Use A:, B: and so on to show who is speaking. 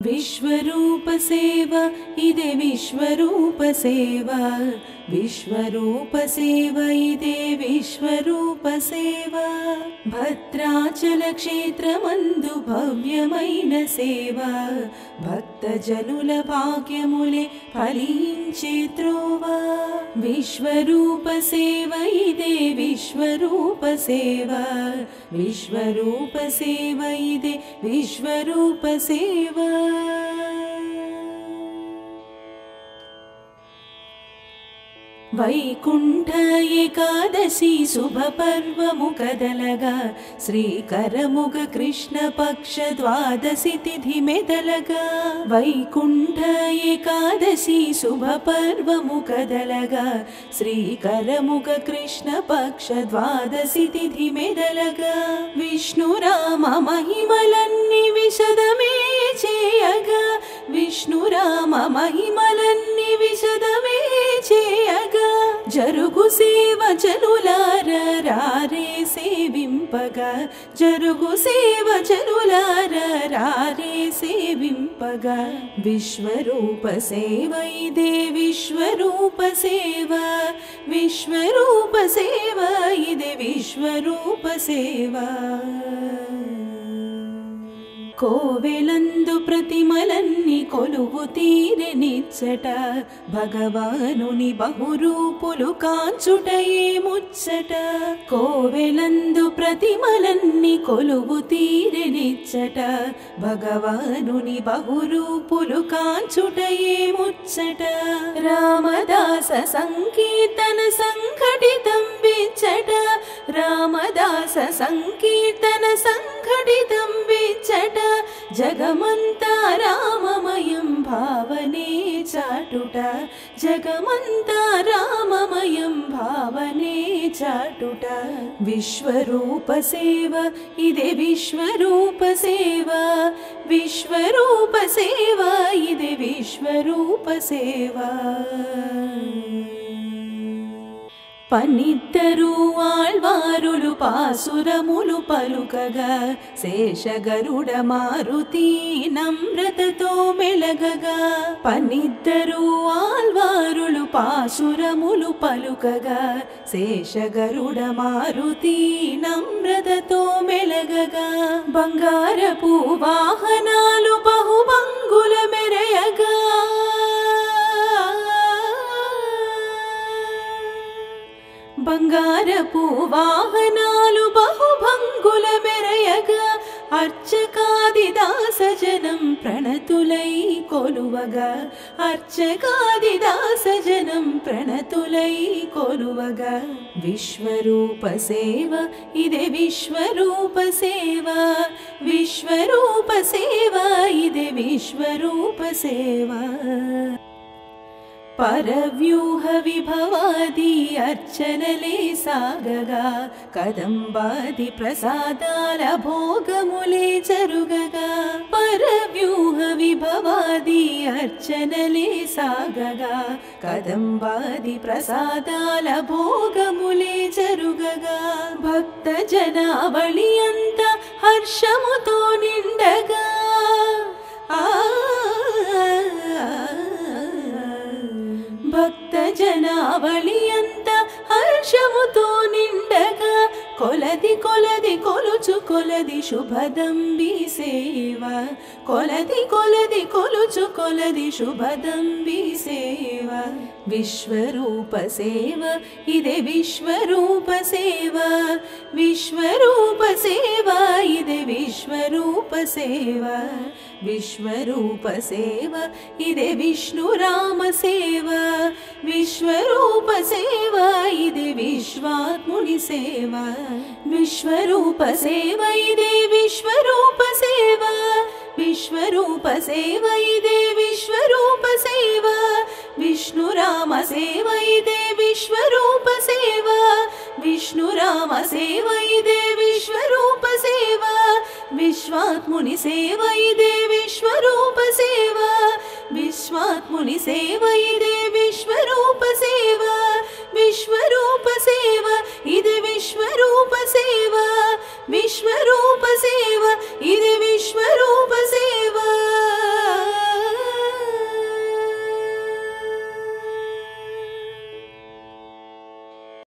A: विश्वरूप सेवा इदे विश्वरूप सेवा विश्वरूप सेवा इदे विश्वरूप सेवा भद्राचल क्षेत्रमंदु भव्यमैन सेवा भक्तजनुल भाग्यमुले फलिंचे त्रोवा विश्वरूप सेवा इदे विश्वरूप सेवा विश्वरूप सेवा इदे विश्वरूप सेवा वैकुंठ एकादशी शुभ पर्वमु कदलगा श्रीकरमुग कृष्ण पक्ष द्वादशी तिथि मेदलगा वैकुंठ एकादशी शुभ पर्वमु कदलगा श्रीकरमुग कृष्ण पक्ष द्वादशी तिथि मेदलगा विष्णु राम महिमलन्नि विशदमे चेयगा विष्णु राम महिमलन्नि विशदमे चेयगा जरुगु सेव जनुलार रारे सेविंपगा जरुगु सेव जनुलार रारे सेविंपगा विश्वरूप सेवा इदे विश्वरूप सेवा विश्वरूप सेवा इदे विश्वरूप सेवा కోవెలందు ప్రతిమలన్ని కొలువు తీరె నిచ్చట భగవానుని బహురూపులు కాంచుటయే ముచ్చట కోవెలందు ప్రతిమలన్ని కొలువు తీరె నిచ్చట భగవానుని బహురూపులు కాంచుటయే ముచ్చట రామదాస సంకీర్తన సంఘటితం విచ్చట రామదాస సంకీర్తన సంఘటితం విచ్చట जगमंता राममयं भावने चाटुट जगमंता राममयं भावने चाटुट विश्वरूप सेवा इदे विश्वरूप सेवा विश्वरूप सेवा इदे विश्वरूप सेवा పన్నిద్దరు ఆళ్వారులు పాసురములు పలుకగా శేషగరుడ మారుతి నమ్రతతో మెలగగా పన్నిద్దరు ఆళ్వారులు పాసురములు పలుకగా శేషగరుడ మారుతి నమ్రతతో మెలగగా బంగారపు వాహనాలు బహుబంగుల మెరయగా బంగారపు వాహనాలు బహుభంగుల మెరయగా అర్చకాది దాసజనం ప్రణతులై కొలువగా అర్చకాది దాసజనం ప్రణతులై కొలువగా విశ్వరూప సేవ ఇదే విశ్వరూప సేవ విశ్వరూప సేవ ఇదే విశ్వరూప సేవ परव्यूह विभवादि अर्चनले सागगा कदंबादि प्रसादाल भोगमुले जरुगगा परव्यूह विभवादि अर्चनले सागगा कदंबादि प्रसादाल भोगमुले जरुगगा भक्त जनावळि अंत हर्षमुतो निंडगा भक्त जनावळि अंत हर्षमुतो निंडगा कोलदि कोलदि कोलुचु कोलदि शुभदंबि सेवा कोलदि कोलदि कोलुचु कोलदि शुभदंबि सेवा विश्वरूप सेवा इदे विश्वरूप सेवा विश्वरूप सेवा इदे विश्वरूप सेवा विश्वरूप सेवा इदे विष्णु राम सेवा विश्वरूप सेवा इदे विश्वात्मुनि सेवा विश्वरूप सेवा इदे विश्वरूप सेवा विश्वरूप सेवा इदे विश्वरूप सेवा विष्णु राम सेवा इदे विश्वरूप सेवा विष्णु राम सेवा इदे विश्वरूप सेवा विश्वात्मुनि सेवा इदे विश्वरूप सेवा विश्वात्मुनि सेवा इदे